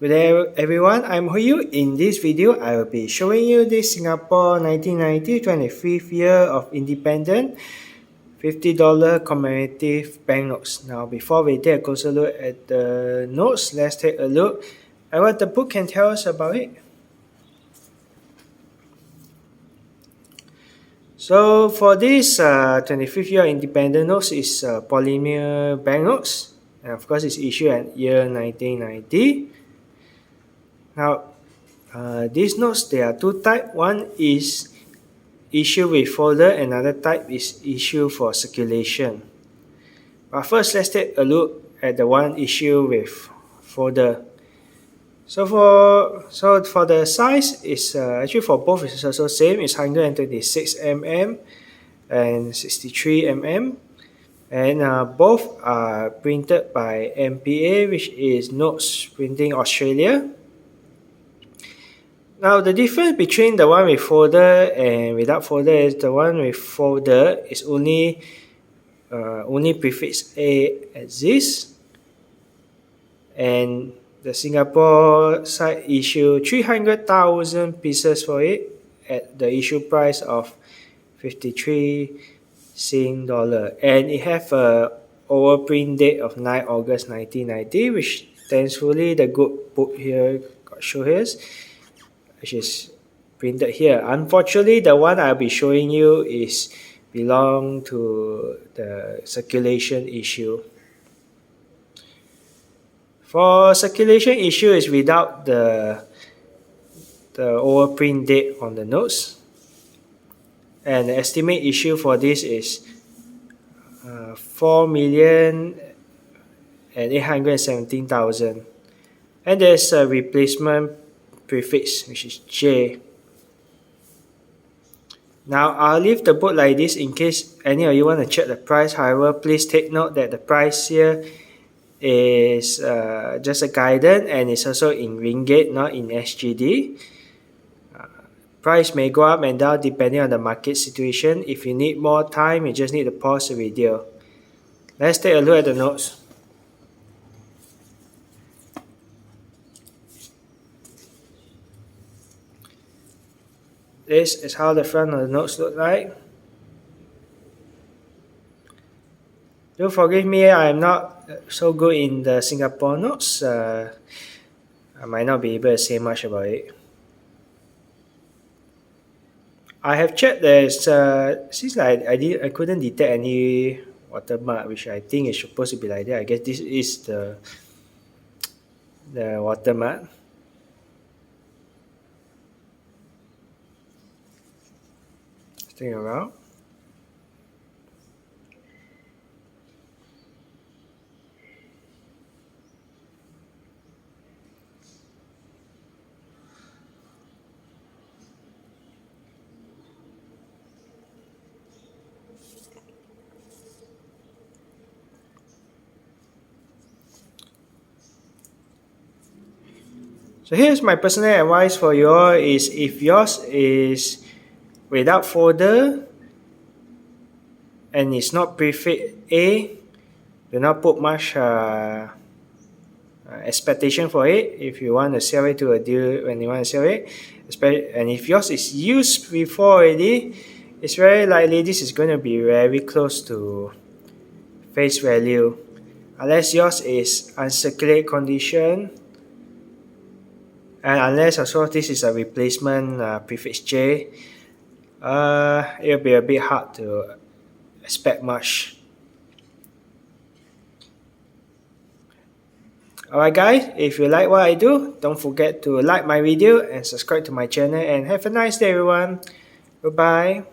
Good day everyone, I'm Huyu. In this video, I will be showing you the Singapore 1990 25th year of independent $50 commemorative banknotes. Now before we take a closer look at the notes, let's take a look at what the book can tell us about it. So for this 25th year independent notes is polymer banknotes, and of course it's issued at year 1990. Now, these notes, there are two types. One is issue with folder, another type is issue for circulation. But first, let's take a look at the one issue with folder. So for the size, is actually for both is also same. It's 126 mm and 63 mm, and both are printed by MPA, which is Notes Printing Australia. Now the difference between the one with folder and without folder is the one with folder is only Prefix A exists, and the Singapore side issue 300,000 pieces for it at the issue price of 53 Sing dollar, and it have a overprint date of 9 August 1990, which thankfully the good book here got show here, which is printed here. Unfortunately, the one I'll be showing you is belong to the circulation issue. For circulation issue is without the overprint date on the notes, and the estimate issue for this is 4,817,000, and there's a replacement prefix, which is J. Now I'll leave the book like this in case any of you want to check the price. However, please take note that the price here is just a guidance, and it's also in ringgit, not in SGD. Price may go up and down depending on the market situation. If you need more time, you just need to pause the video. Let's take a look at the notes. This is how the front of the notes look like. Do forgive me, I am not so good in the Singapore notes. I might not be able to say much about it. I have checked, there's since I couldn't detect any watermark, which I think is supposed to be like that. I guess this is the watermark. Think around. So here's my personal advice for you all is, if yours is without folder and it's not Prefix A, do not put much expectation for it if you want to sell it to a dealer when you want to sell it. And if yours is used before already, it's very likely this is going to be very close to face value, unless yours is uncirculated condition, and unless also this is a replacement Prefix J. It'll be a bit hard to expect much. Alright guys, if you like what I do, don't forget to like my video and subscribe to my channel, and have a nice day everyone. Goodbye.